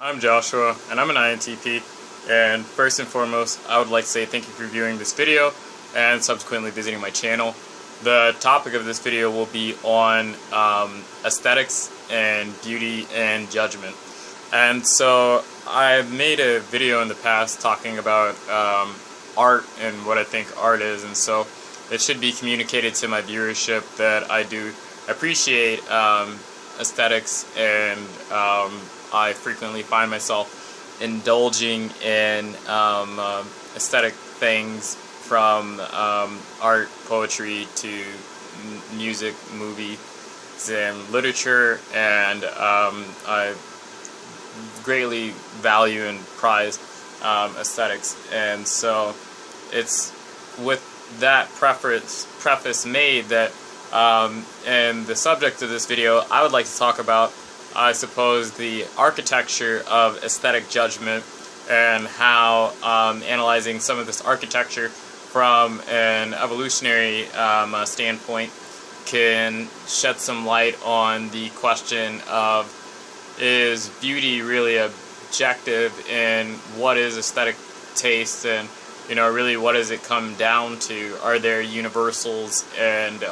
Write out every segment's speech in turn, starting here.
I'm Joshua, and I'm an INTP, and first and foremost, I would like to say thank you for viewing this video and subsequently visiting my channel. The topic of this video will be on aesthetics and beauty and judgment. And so I've made a video in the past talking about art and what I think art is, and so it should be communicated to my viewership that I do appreciate aesthetics, and I frequently find myself indulging in aesthetic things from art, poetry to music, movies, and literature, and I greatly value and prize aesthetics. And so it's with that preface made that and the subject of this video, I would like to talk about, I suppose, the architecture of aesthetic judgment, and how analyzing some of this architecture from an evolutionary standpoint can shed some light on the question of, is beauty really objective, and what is aesthetic taste, and really what does it come down to? Are there universals,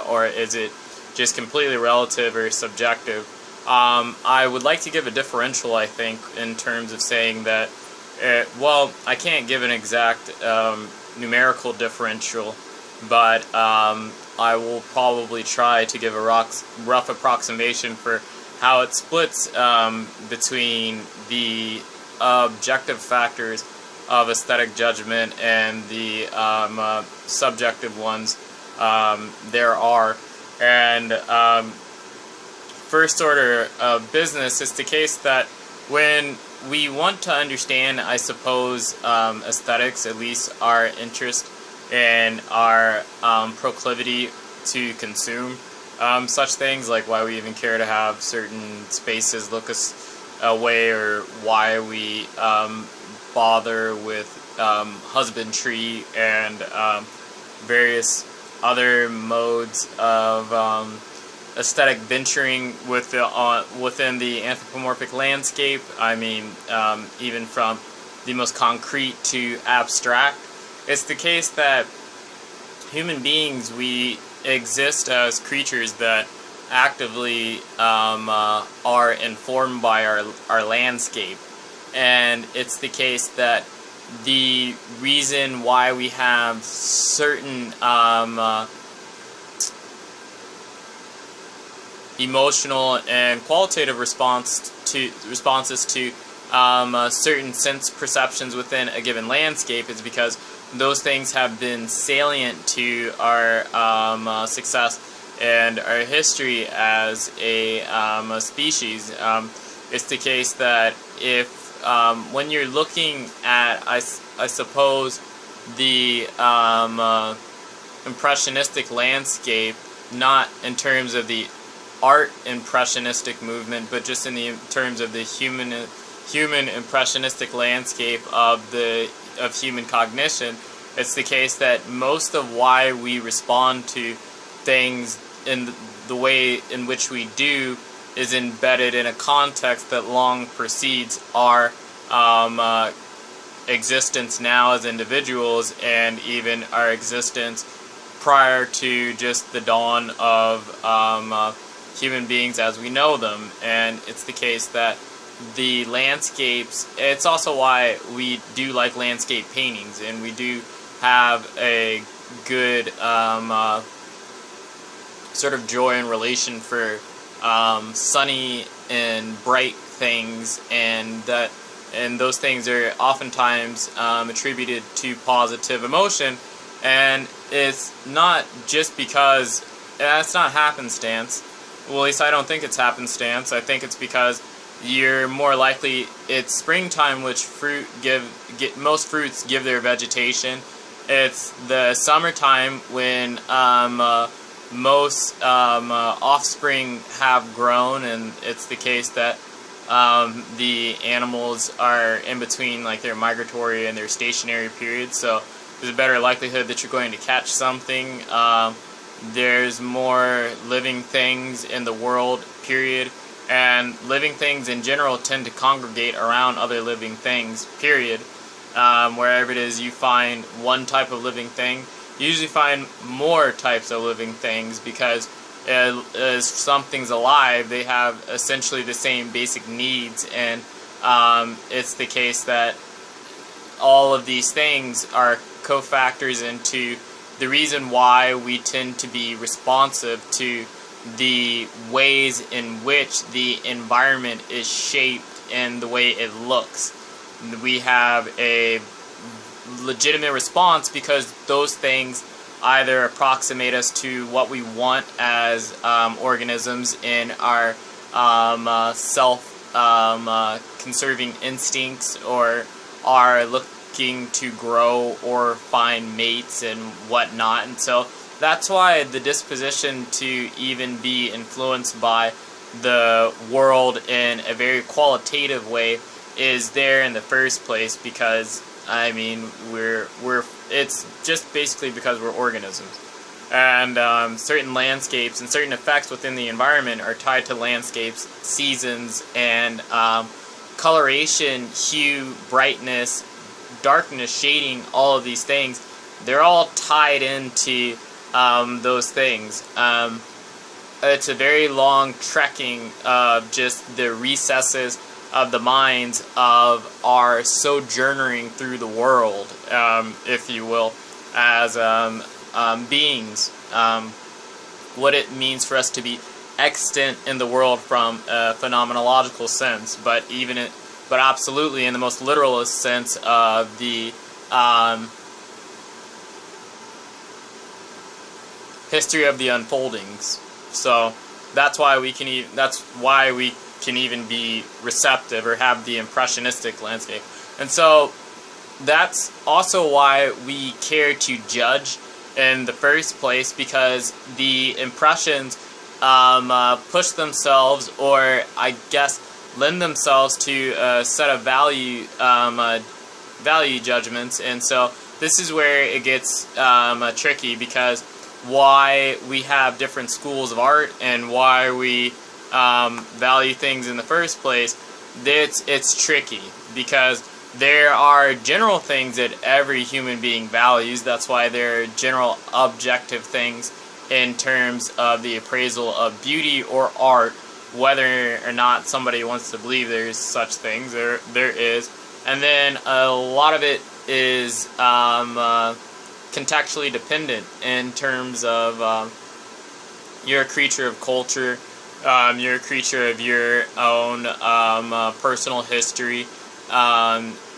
or is it just completely relative or subjective? I would like to give a differential, I think, in terms of saying that, well, I can't give an exact numerical differential, but I will probably try to give a rough approximation for how it splits between the objective factors of aesthetic judgment and the subjective ones there are. And first order of business is the case that when we want to understand, I suppose, aesthetics, at least our interest and our proclivity to consume such things, like why we even care to have certain spaces look us away, or why we bother with husbandry and various other modes of aesthetic venturing within the anthropomorphic landscape. I mean, even from the most concrete to abstract. It's the case that human beings, we exist as creatures that actively are informed by our landscape. And it's the case that the reason why we have certain emotional and qualitative responses to certain sense perceptions within a given landscape is because those things have been salient to our success and our history as a species. It's the case that if when you're looking at, I suppose, the impressionistic landscape, not in terms of the art impressionistic movement, but just in terms of the human impressionistic landscape of human cognition, it's the case that most of why we respond to things in the way in which we do is embedded in a context that long precedes our existence now as individuals, and even our existence prior to just the dawn of human beings as we know them. And it's the case that the landscapes, it's also why we do like landscape paintings, and we do have a good sort of joy and relation for sunny and bright things, and those things are oftentimes attributed to positive emotion. And it's not just because it's not happenstance. Well, at least I don't think it's happenstance. I think it's because you're more likely, it's springtime, which most fruits give their vegetation. It's the summertime when most offspring have grown, and it's the case that the animals are in between, like, their migratory and their stationary periods, so there's a better likelihood that you're going to catch something. There's more living things in the world, period, and living things in general tend to congregate around other living things, period. Wherever it is you find one type of living thing, you usually find more types of living things, because as something's alive, they have essentially the same basic needs, and it's the case that all of these things are cofactors into the reason why we tend to be responsive to the ways in which the environment is shaped and the way it looks. We have a legitimate response because those things either approximate us to what we want as organisms in our self-conserving instincts, or are looking to grow or find mates and whatnot. And so that's why the disposition to even be influenced by the world in a very qualitative way is there in the first place, because I mean it's just basically because we're organisms, and certain landscapes and certain effects within the environment are tied to landscapes, seasons, and coloration, hue, brightness, darkness, shading. All of these things, they're all tied into those things. It's a very long trekking of just the recesses of the minds of our sojourning through the world, if you will, as beings. What it means for us to be extant in the world from a phenomenological sense, but absolutely in the most literalist sense of the history of the unfoldings. So that's why we can even be receptive or have the impressionistic landscape. And so that's also why we care to judge in the first place, because the impressions push themselves, or I guess lend themselves to a set of value judgments. And so this is where it gets tricky, because why we have different schools of art and why we value things in the first place, it's tricky, because there are general things that every human being values. That's why there are general objective things in terms of the appraisal of beauty or art, whether or not somebody wants to believe there's such things. There is. And then a lot of it is contextually dependent in terms of you're a creature of culture, you're a creature of your own personal history,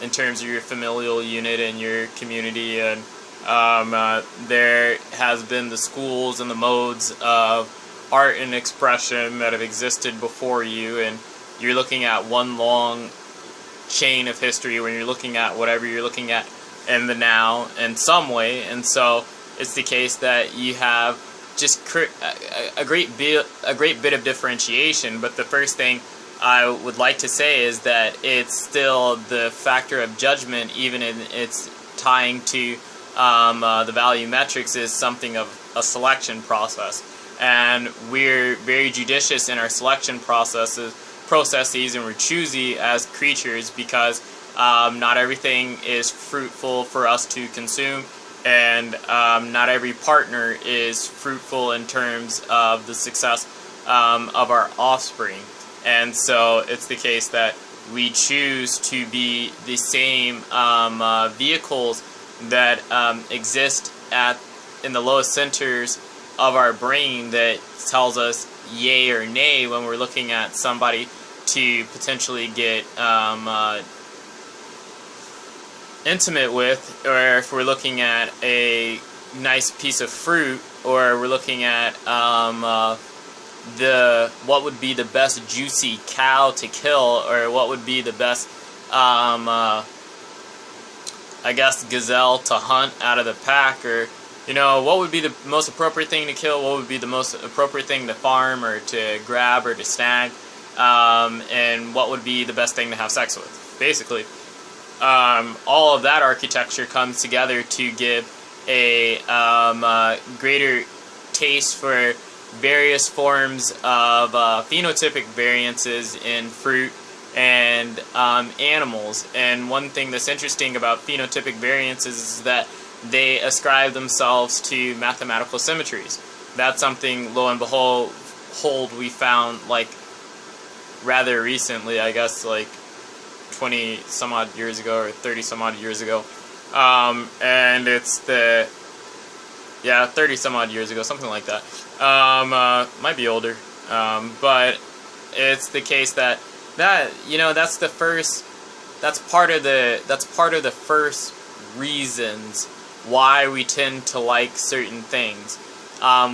in terms of your familial unit and your community, and there has been the schools and the modes of art and expression that have existed before you, and you're looking at one long chain of history when you're looking at whatever you're looking at in the now in some way. And so it's the case that you have just a great bit of differentiation. But the first thing I would like to say is that it's still the factor of judgment, even in its tying to the value metrics, is something of a selection process. And we're very judicious in our selection processes, and we're choosy as creatures, because not everything is fruitful for us to consume, and not every partner is fruitful in terms of the success of our offspring. And so it's the case that we choose to be the same vehicles that exist in the lowest centers of our brain, that tells us yay or nay when we're looking at somebody to potentially get intimate with, or if we're looking at a nice piece of fruit, or we're looking at what would be the best juicy cow to kill, or what would be the best I guess gazelle to hunt out of the pack, or what would be the most appropriate thing to kill, what would be the most appropriate thing to farm or to grab or to snag, and what would be the best thing to have sex with. Basically, all of that architecture comes together to give a greater taste for various forms of phenotypic variances in fruit and animals. And one thing that's interesting about phenotypic variances is that they ascribe themselves to mathematical symmetries. That's something, lo and behold, we found like rather recently, I guess like 20 some odd years ago or 30 some odd years ago. And it's the 30 some odd years ago, something like that. Might be older, but it's the case that that's part of the first reasons why we tend to like certain things.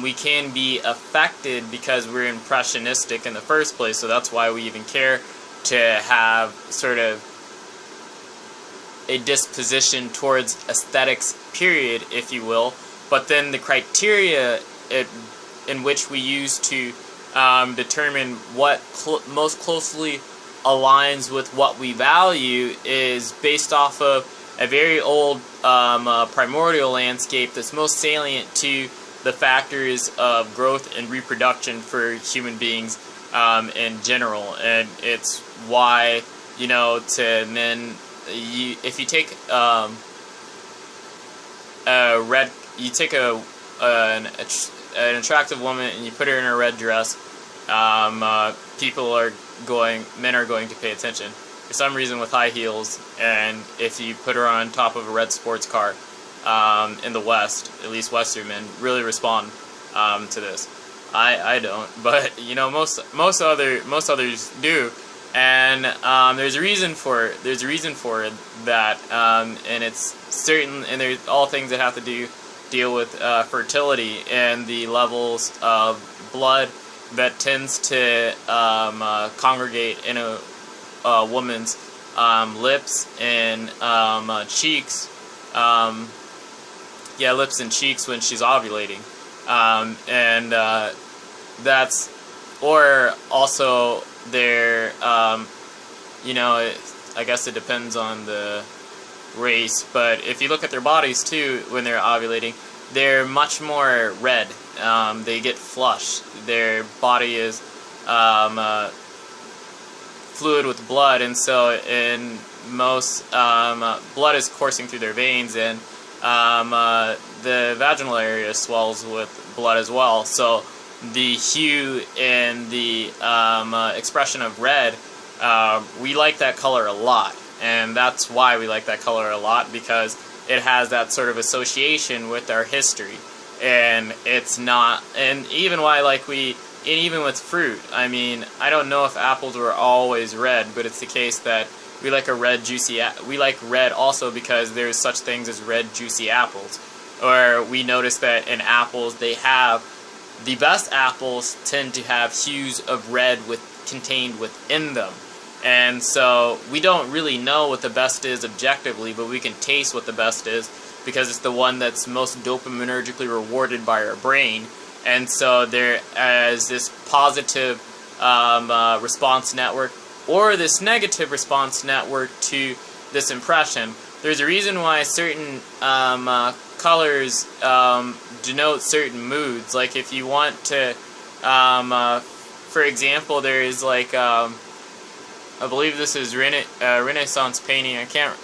We can be affected because we're impressionistic in the first place, so that's why we even care to have sort of a disposition towards aesthetics, period, if you will. But then the criteria in which we use to determine what most closely aligns with what we value is based off of a very old primordial landscape that's most salient to the factors of growth and reproduction for human beings in general. And it's why, to men, if you take an attractive woman and you put her in a red dress, men are going to pay attention. For some reason with high heels, and if you put her on top of a red sports car, in the West, at least Western men, really respond to this. I don't, but most others do, and there's a reason for that, and it's certain, and there's all things that have to deal with fertility and the levels of blood that tends to congregate in a woman's lips and cheeks. Lips and cheeks when she's ovulating, and that's, or also their, I guess it depends on the race, but if you look at their bodies too, when they're ovulating, they're much more red. They get flushed. Their body is fluid with blood, and so in most, blood is coursing through their veins, and the vaginal area swells with blood as well. So the hue and the expression of red, we like that color a lot, and that's why we like that color a lot, because it has that sort of association with our history. And it's not, and even why even with fruit, I mean, I don't know if apples were always red, but it's the case that we like we like red also because there's such things as red juicy apples. Or we notice that in apples, the best apples tend to have hues of red contained within them. And so we don't really know what the best is objectively, but we can taste what the best is because it's the one that's most dopaminergically rewarded by our brain. And so there is this positive response network or this negative response network to this impression. There's a reason why certain colors denote certain moods. Like if you want to, for example, there is like, I believe this is Renaissance painting. I can't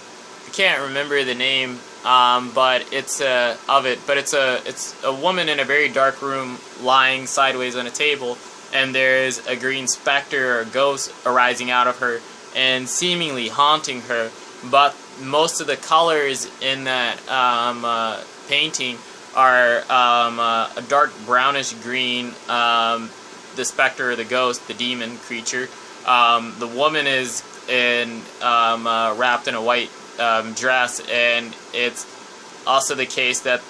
remember the name, but it's it's a woman in a very dark room lying sideways on a table, and there's a green specter or ghost arising out of her and seemingly haunting her. But most of the colors in that painting are a dark brownish green, the specter or the ghost, the demon creature. The woman is wrapped in a white dress, and it's also the case that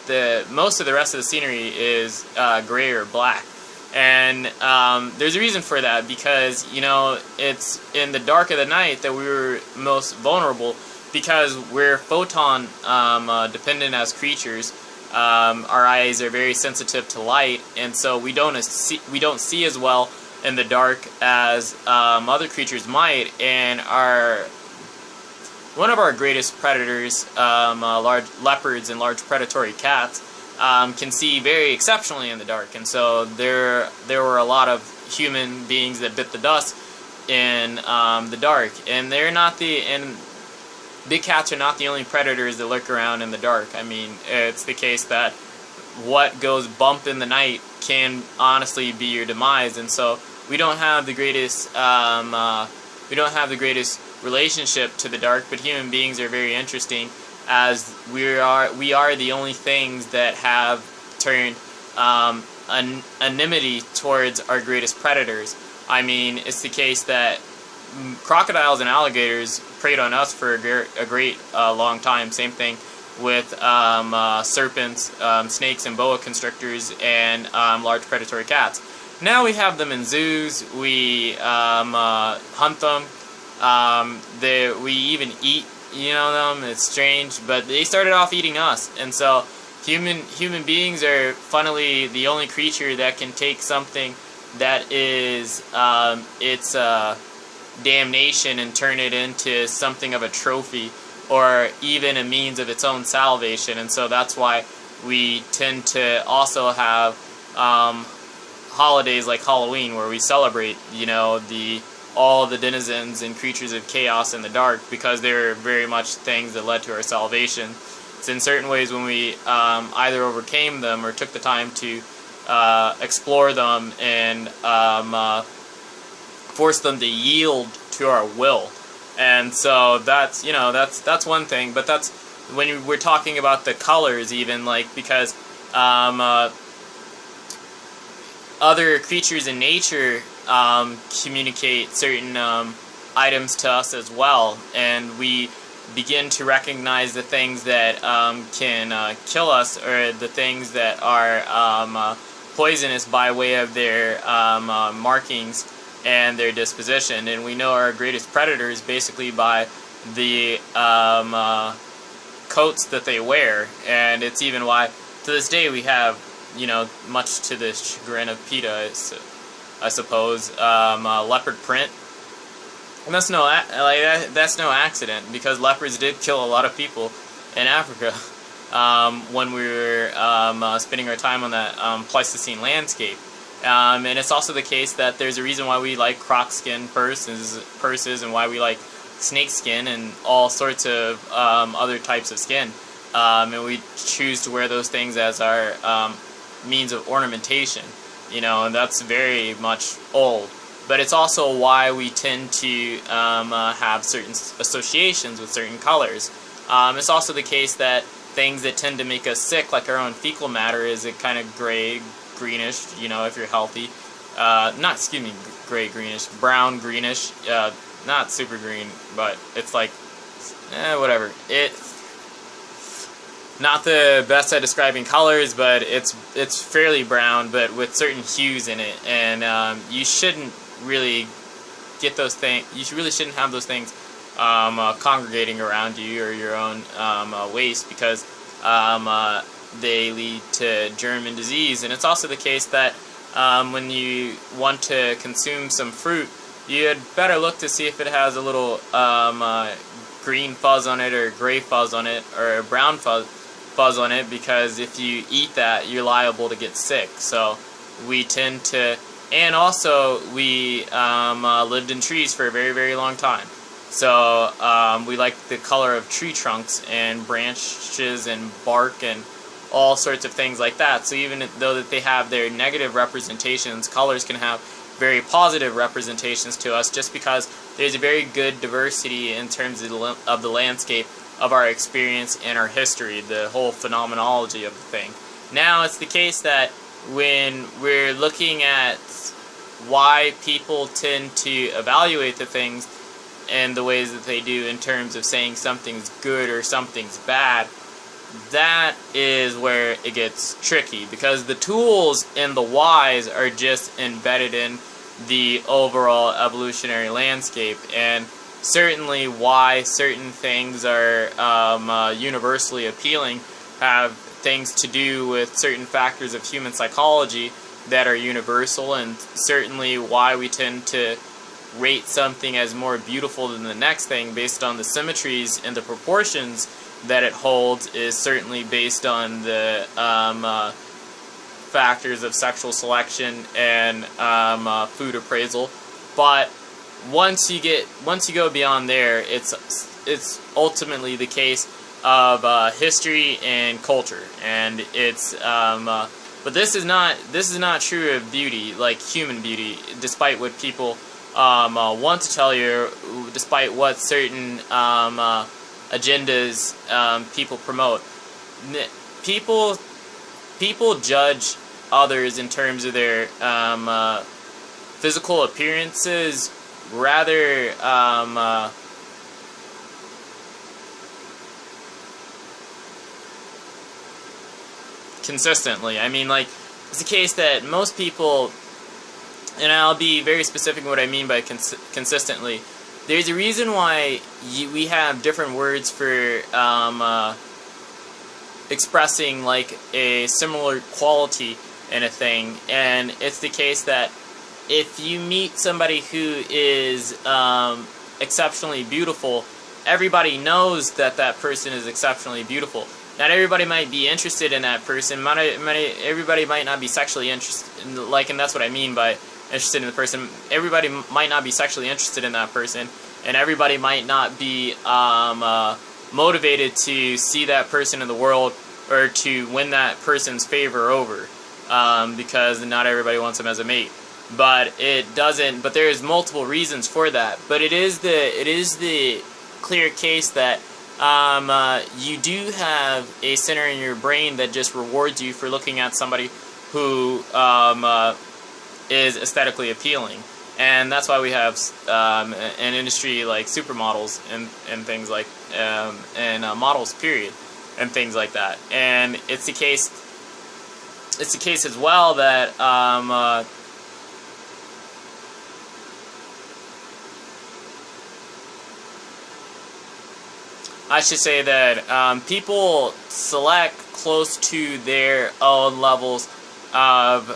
most of the rest of the scenery is gray or black. And there's a reason for that, because it's in the dark of the night that we were most vulnerable, because we're photon dependent as creatures. Our eyes are very sensitive to light, and so we don't see as well in the dark as other creatures might. And one of our greatest predators, large leopards and large predatory cats, can see very exceptionally in the dark, and so there were a lot of human beings that bit the dust in the dark, and big cats are not the only predators that lurk around in the dark. I mean, it's the case that what goes bump in the night can honestly be your demise, and so we don't have the greatest relationship to the dark, but human beings are very interesting, as we are the only things that have turned enmity towards our greatest predators. I mean, it's the case that crocodiles and alligators preyed on us for a great long time. Same thing with serpents, snakes, and boa constrictors, and large predatory cats. Now we have them in zoos. We hunt them. We even eat, them. It's strange, but they started off eating us, and so human beings are, funnily, the only creature that can take something that is its damnation and turn it into something of a trophy, or even a means of its own salvation. And so that's why we tend to also have holidays like Halloween, where we celebrate, all the denizens and creatures of chaos in the dark, because they're very much things that led to our salvation. So in certain ways, when we either overcame them or took the time to explore them and force them to yield to our will. And so that's that's one thing. But that's when we're talking about the colors, even, because other creatures in nature communicate certain items to us as well, and we begin to recognize the things that can kill us, or the things that are poisonous by way of their markings and their disposition. And we know our greatest predators basically by the coats that they wear, and it's even why to this day we have, much to the chagrin of PETA, I suppose, leopard print. And that's no accident, because leopards did kill a lot of people in Africa when we were spending our time on that Pleistocene landscape. And it's also the case that there's a reason why we like croc skin purses, and why we like snake skin and all sorts of other types of skin. And we choose to wear those things as our means of ornamentation, and that's very much old. But it's also why we tend to have certain associations with certain colors. It's also the case that things that tend to make us sick, like our own fecal matter, is a kind of gray, greenish, if you're healthy. Gray-greenish, brown-greenish, not super green, but it's like, whatever. Not the best at describing colors, but it's fairly brown, but with certain hues in it, and you shouldn't really get those things. You really shouldn't have those things congregating around you or your own waste, because they lead to germ and disease. And it's also the case that when you want to consume some fruit, you'd better look to see if it has a little green fuzz on it, or gray fuzz on it, or a brown fuzz on it, because if you eat that, you're liable to get sick. So we tend to, and also we lived in trees for a very, very long time. So we like the color of tree trunks and branches and bark and all sorts of things like that. So even though that they have their negative representations, colors can have very positive representations to us, just because there's a very good diversity in terms of the landscape of our experience and our history, the whole phenomenology of the thing. Now it's the case that when we're looking at why people tend to evaluate the things in the ways that they do in terms of saying something's good or something's bad, that is where it gets tricky, because the tools and the whys are just embedded in the overall evolutionary landscape, and certainly why certain things are universally appealing have things to do with certain factors of human psychology that are universal, and certainly why we tend to rate something as more beautiful than the next thing based on the symmetries and the proportions that it holds is certainly based on the factors of sexual selection and food appraisal. But once you go beyond there, it's ultimately the case of history and culture, and it's but this is not true of beauty, like human beauty, despite what people want to tell you, despite what certain agendas people promote. People judge others in terms of their physical appearances rather consistently. I mean, like, it's the case that most people, and I'll be very specific in what I mean by consistently, there's a reason why we have different words for expressing like a similar quality in a thing, and it's the case that if you meet somebody who is exceptionally beautiful, everybody knows that that person is exceptionally beautiful. Not everybody might be interested in that person. Everybody might not be sexually interested, and that's what I mean by interested in the person. Everybody might not be sexually interested in that person, and everybody might not be motivated to see that person in the world or to win that person's favor over, because not everybody wants them as a mate. But it doesn't. But there's multiple reasons for that. But it is the clear case that you do have a center in your brain that just rewards you for looking at somebody who is aesthetically appealing, and that's why we have an industry like supermodels and things like and models period and things like that. And it's the case as well that I should say that people select close to their own levels of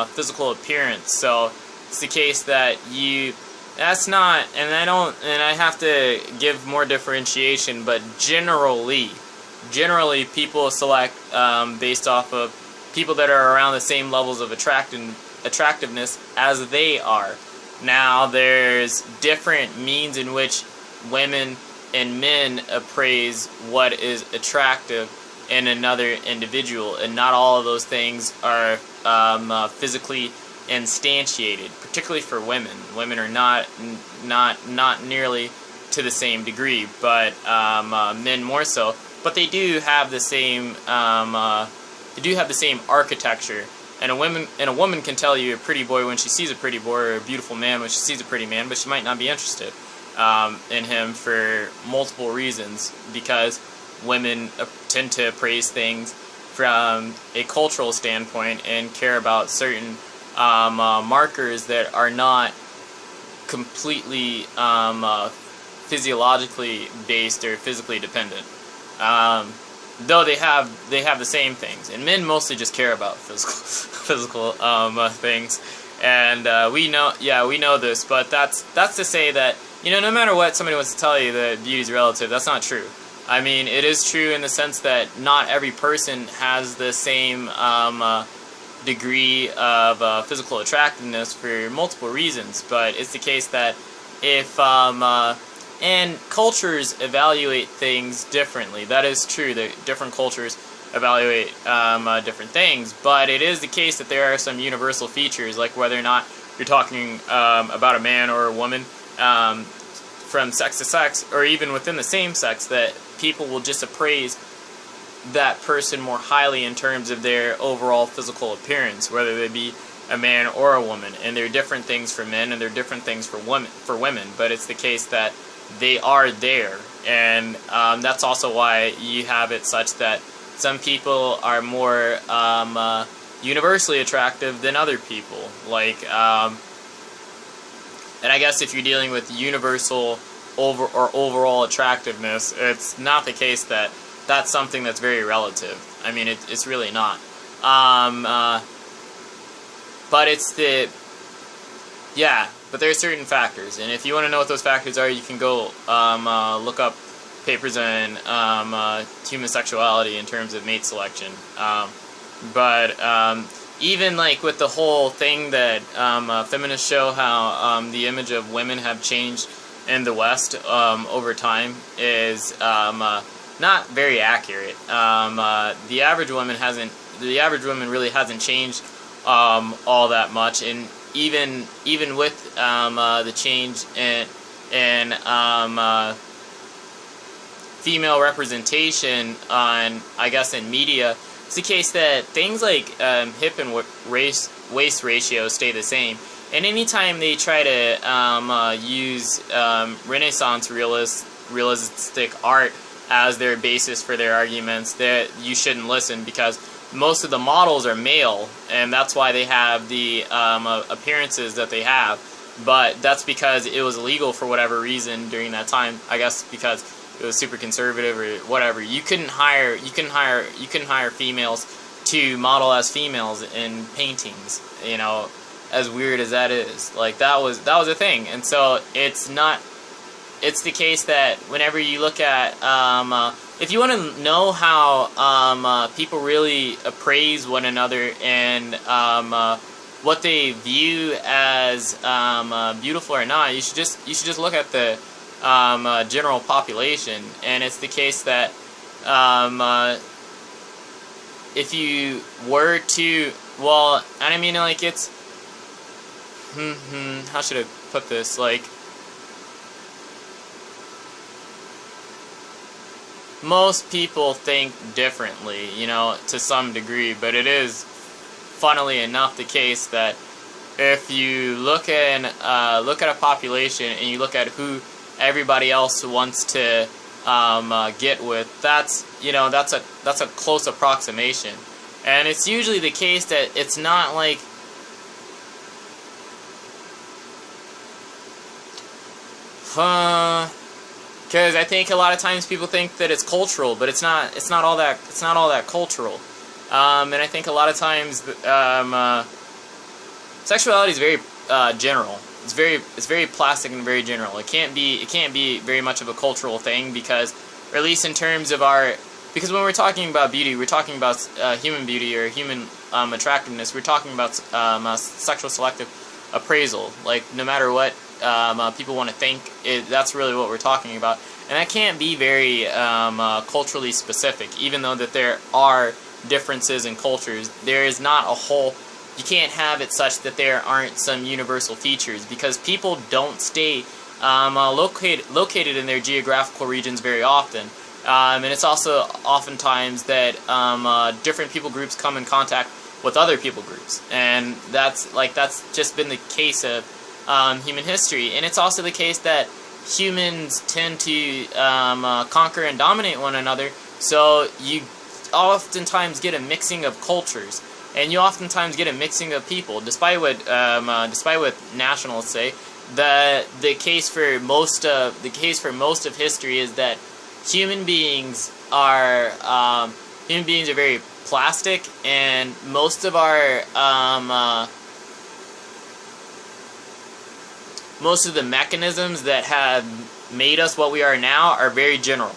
physical appearance. So it's the case that that's not, and I have to give more differentiation, but generally people select based off of people that are around the same levels of attractiveness as they are. Now, there's different means in which women and men appraise what is attractive in another individual, and not all of those things are physically instantiated, particularly for women. Women are not nearly to the same degree, but men more so. But they do have the same architecture. And a woman can tell you a pretty boy when she sees a pretty boy, or a beautiful man when she sees a pretty man, but she might not be interested in him for multiple reasons, because women tend to appraise things from a cultural standpoint and care about certain markers that are not completely physiologically based or physically dependent. Though they have the same things, and men mostly just care about physical things, and we know this, but that's to say that, you know, no matter what somebody wants to tell you that beauty is relative, that's not true. I mean, it is true in the sense that not every person has the same degree of physical attractiveness for multiple reasons, but it's the case that if and cultures evaluate things differently. That is true, that different cultures evaluate different things, but it is the case that there are some universal features, like whether or not you're talking about a man or a woman, from sex to sex, or even within the same sex, that people will just appraise that person more highly in terms of their overall physical appearance, whether they be a man or a woman. And there are different things for men, and there are different things for women, but it's the case that they are there, and that's also why you have it such that some people are more universally attractive than other people. Like, and I guess if you're dealing with universal overall attractiveness, it's not the case that that's something that's very relative. I mean, it's really not. But it's the, yeah, But there are certain factors, and if you want to know what those factors are, you can go look up papers on human sexuality in terms of mate selection. But even like with the whole thing that feminists show how the image of women have changed in the West over time is not very accurate. The average woman really hasn't changed all that much, and even with the change in female representation I guess in media, it's the case that things like hip and waist ratio stay the same. And anytime they try to use Renaissance realistic art as their basis for their arguments, that you shouldn't listen, because most of the models are male, and that's why they have the appearances that they have. But that's because it was illegal for whatever reason during that time. I guess because it was super conservative or whatever. You couldn't hire females to model as females in paintings. You know, as weird as that is, like that was a thing. And so it's the case that whenever you look at if you want to know how people really appraise one another and what they view as beautiful or not, you should just look at the general population. And it's the case that if you were to, well, and I mean, like, it's how should I put this, like, most people think differently, you know, to some degree, but it is, funnily enough, the case that if you look at a population and you look at who everybody else wants to get with, that's a close approximation. And it's usually the case that it's not like because I think a lot of times people think that it's cultural, but it's not all that cultural. And I think a lot of times sexuality is very general. It's very plastic and very general. It can't be very much of a cultural thing, because, or at least in terms of because when we're talking about beauty, we're talking about human beauty or human attractiveness. We're talking about sexual selective appraisal. Like, no matter what people want to think, that's really what we're talking about. And that can't be very culturally specific, even though that there are differences in cultures. There is not a whole, you can't have it such that there aren't some universal features, because people don't stay located in their geographical regions very often. And it's also oftentimes that different people groups come in contact with other people groups, and that's just been the case of human history. And it's also the case that humans tend to conquer and dominate one another, so you oftentimes get a mixing of cultures, and you oftentimes get a mixing of people. Despite what nationalists say, the case for most of history is that human beings are very plastic, and most of the mechanisms that have made us what we are now are very general,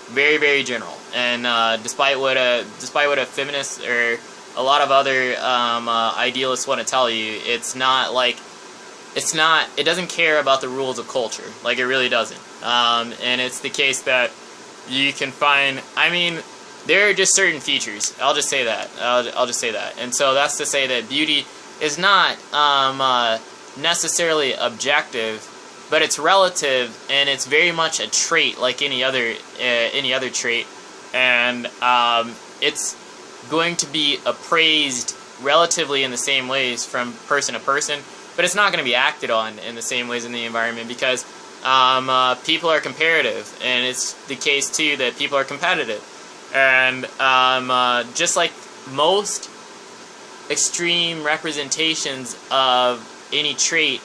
very, very general. And despite what a feminist or a lot of other idealists want to tell you, it doesn't care about the rules of culture. Like, it really doesn't. And it's the case that you can find, I mean, there are just certain features. I'll just say that. I'll just say that. And so that's to say that beauty is not necessarily objective, but it's relative, and it's very much a trait like any other trait, and it's going to be appraised relatively in the same ways from person to person, but it's not going to be acted on in the same ways in the environment, because people are comparative, and it's the case too that people are competitive. And just like most extreme representations of any trait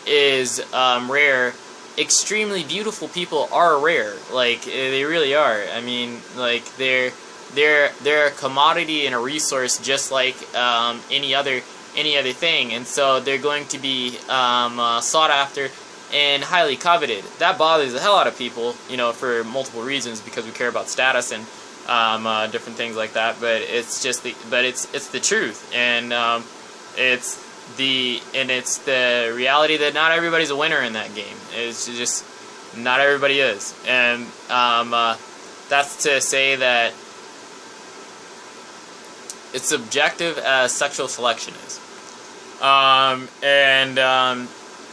is rare, extremely beautiful people are rare. Like, they really are. I mean, like, they're a commodity and a resource, just like any other any other thing, and so they're going to be sought after and highly coveted. That bothers the hell out of people, you know, for multiple reasons, because we care about status and different things like that. But it's just it's the truth, and it's the reality that not everybody's a winner in that game. It's just not everybody is, and that's to say that it's subjective as sexual selection is.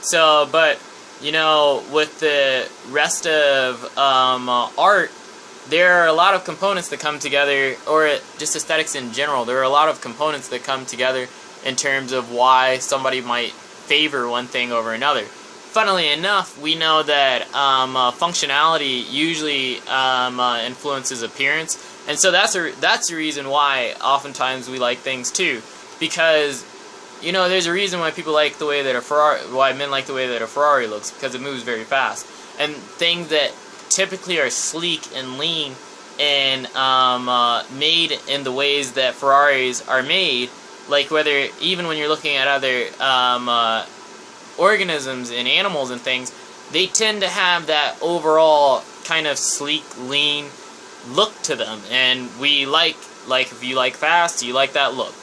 So, but you know, with the rest of art, there are a lot of components that come together, or just aesthetics in general. There are a lot of components that come together in terms of why somebody might favor one thing over another. Funnily enough, we know that functionality usually influences appearance, and so that's the reason why oftentimes we like things too, because you know, there's a reason why people like the way that why men like the way that a Ferrari looks, because it moves very fast. And things that typically are sleek and lean and made in the ways that Ferraris are made, like even when you're looking at other organisms and animals and things, they tend to have that overall kind of sleek, lean look to them. And we like if you like fast, you like that look.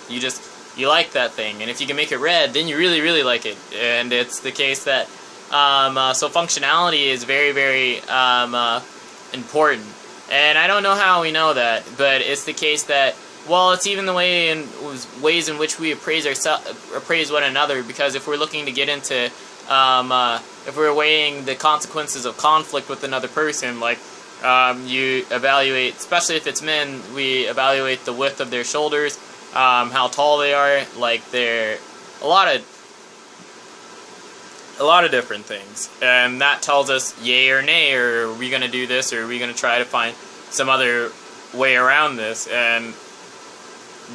You like that thing, and if you can make it red, then you really, really like it. And it's the case that, so functionality is very, very important. And I don't know how we know that, but it's the case that, well, it's even the ways in which we appraise one another, because if we're looking to get into, if we're weighing the consequences of conflict with another person, like, you evaluate, especially if it's men, we evaluate the width of their shoulders, how tall they are, like they're a lot of different things, and that tells us yay or nay, or are we going to do this, or are we going to try to find some other way around this. And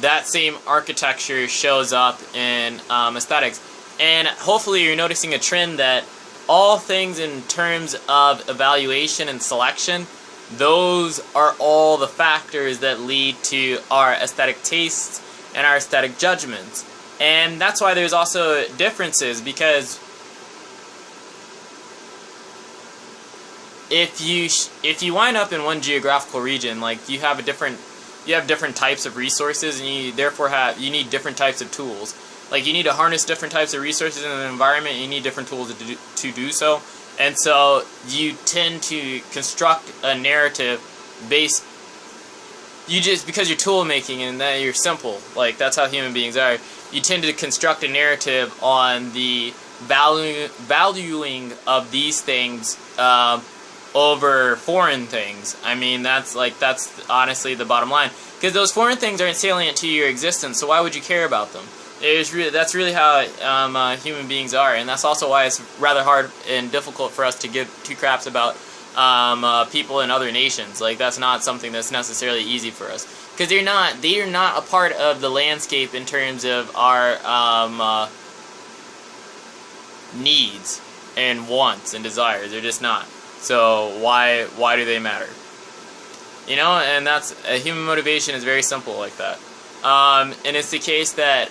that same architecture shows up in aesthetics, and hopefully you're noticing a trend that all things in terms of evaluation and selection, those are all the factors that lead to our aesthetic tastes and our aesthetic judgments. And that's why there's also differences, because if you wind up in one geographical region, like you have different types of resources, and you need different types of tools. Like you need to harness different types of resources in an environment, and you need different tools to do so. And so you tend to construct a narrative based, because you're tool making and that you're simple, like that's how human beings are, you tend to construct a narrative on the valuing of these things over foreign things. I mean, that's honestly the bottom line, because those foreign things aren't salient to your existence, so why would you care about them? That's really how human beings are, and that's also why it's rather hard and difficult for us to give two craps about people in other nations. Like, that's not something that's necessarily easy for us, because they are not a part of the landscape in terms of our needs and wants and desires. They're just not. So why do they matter? You know, and that's human motivation is very simple like that. And it's the case that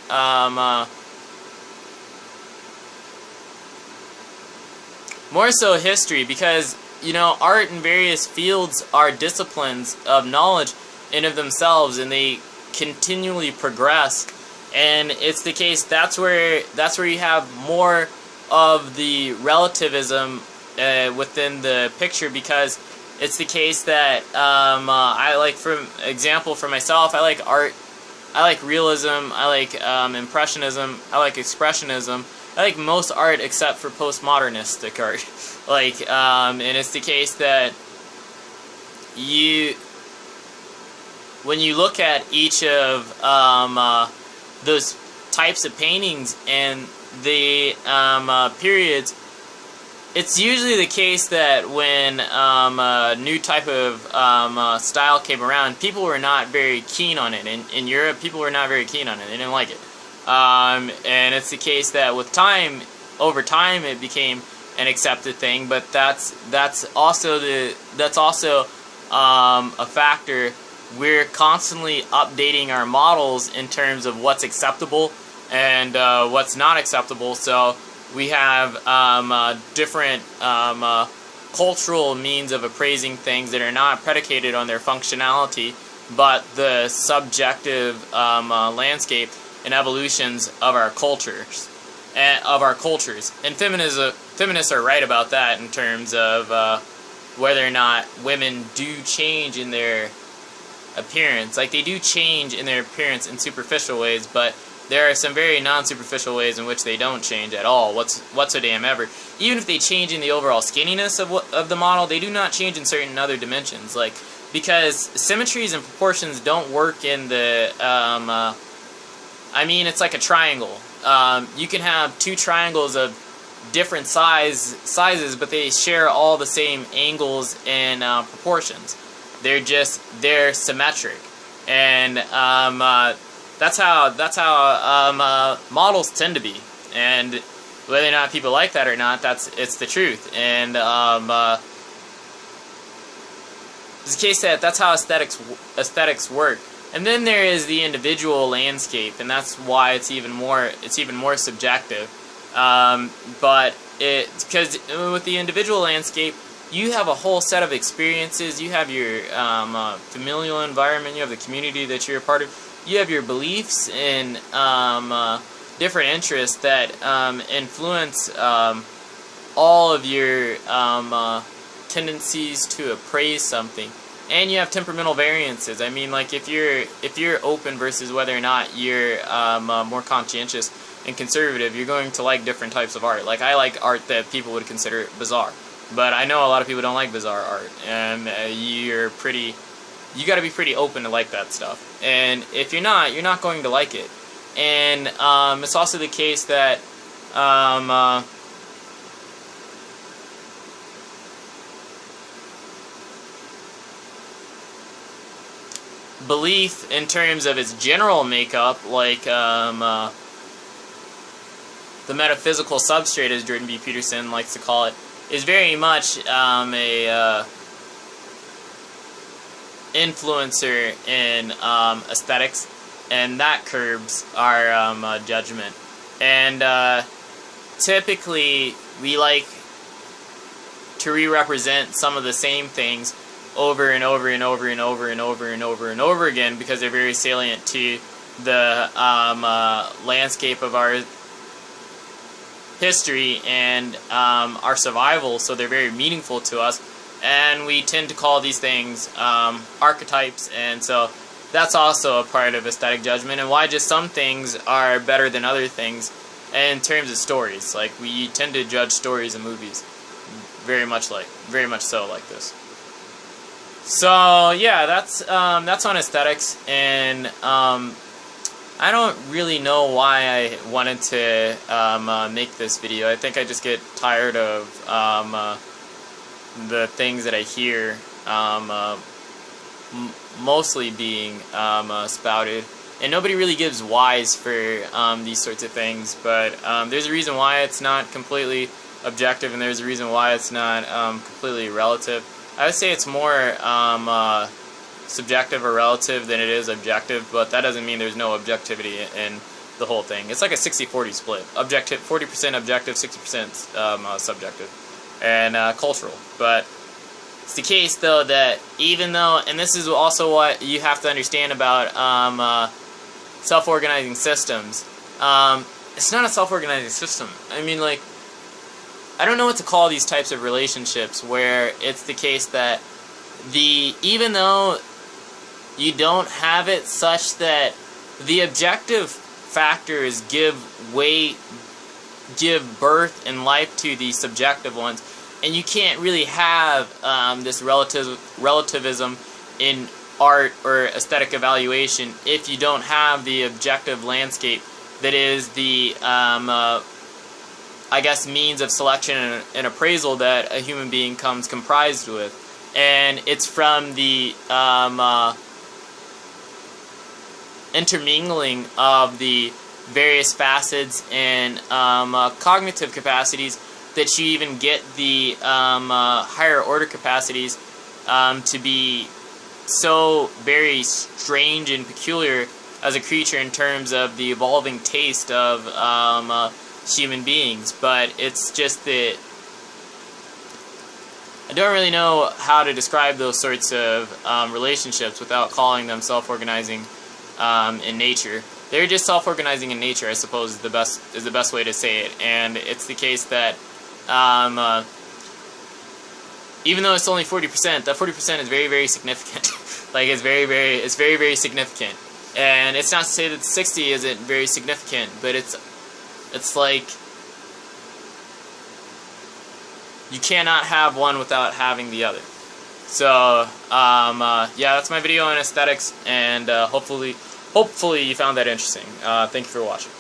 more so history, because you know, art in various fields are disciplines of knowledge in of themselves, and they continually progress. And it's the case that's where you have more of the relativism within the picture, because it's the case that I like, for example, for myself, I like art. I like realism. I like impressionism. I like expressionism. I like most art except for postmodernistic art. Like, and it's the case that when you look at each of those types of paintings and the periods, it's usually the case that when a new type of style came around, people were not very keen on it. In Europe, people were not very keen on it. They didn't like it. And it's the case that with time, over time, it became an accepted thing. But that's also a factor. We're constantly updating our models in terms of what's acceptable and what's not acceptable. So we have different cultural means of appraising things that are not predicated on their functionality, but the subjective landscape and evolutions of our cultures. And feminists are right about that in terms of whether or not women do change in their appearance. Like, they do change in their appearance in superficial ways, but there are some very non-superficial ways in which they don't change at all, whatsoever. Even if they change in the overall skinniness of the model, they do not change in certain other dimensions. Like, because symmetries and proportions don't work in the, I mean, it's like a triangle. You can have two triangles of different sizes, but they share all the same angles and proportions. They're symmetric, and that's how models tend to be. And whether or not people like that or not, it's the truth. And it's the case that that's how aesthetics work. And then there is the individual landscape, and that's why it's even more subjective. But because with the individual landscape, you have a whole set of experiences. You have your familial environment. You have the community that you're a part of. You have your beliefs and different interests that influence all of your tendencies to appraise something. And you have temperamental variances. I mean, like, if you're open versus whether or not you're more conscientious and conservative, you're going to like different types of art. Like, I like art that people would consider bizarre, but I know a lot of people don't like bizarre art, and you got to be pretty open to like that stuff. And if you're not going to like it. And it's also the case that belief in terms of its general makeup, like the metaphysical substrate, as Jordan B. Peterson likes to call it, is very much a influencer in aesthetics, and that curbs our judgment. And typically we like to re-represent some of the same things over and over and over and over and over and over and over again, because they're very salient to the landscape of our history and our survival, so they're very meaningful to us, and we tend to call these things archetypes. And so that's also a part of aesthetic judgment, and why just some things are better than other things in terms of stories. Like, we tend to judge stories and movies very much so like this. So yeah, that's on aesthetics, and I don't really know why I wanted to make this video. I think I just get tired of the things that I hear mostly being spouted, and nobody really gives whys for these sorts of things. But there's a reason why it's not completely objective, and there's a reason why it's not completely relative. I would say it's more subjective or relative than it is objective, but that doesn't mean there's no objectivity in the whole thing. It's like a 60-40 split. 40% objective, 60% subjective, and cultural. But it's the case, though, that even though, and this is also what you have to understand about self-organizing systems, it's not a self-organizing system. I mean, like, I don't know what to call these types of relationships where it's the case that even though you don't have it such that the objective factors give birth and life to the subjective ones, and you can't really have this relativism in art or aesthetic evaluation if you don't have the objective landscape that is the I guess means of selection and appraisal that a human being comes comprised with. And it's from the intermingling of the various facets and cognitive capacities that you even get the higher order capacities to be so very strange and peculiar as a creature in terms of the evolving taste of human beings, but it's just that I don't really know how to describe those sorts of relationships without calling them self-organizing in nature. They're just self-organizing in nature, I suppose, is the best way to say it. And it's the case that even though it's only 40%, that 40% is very, very significant. Like, it's very, very significant. And it's not to say that 60 isn't very significant, but it's like you cannot have one without having the other. So, yeah, that's my video on aesthetics, and hopefully you found that interesting. Thank you for watching.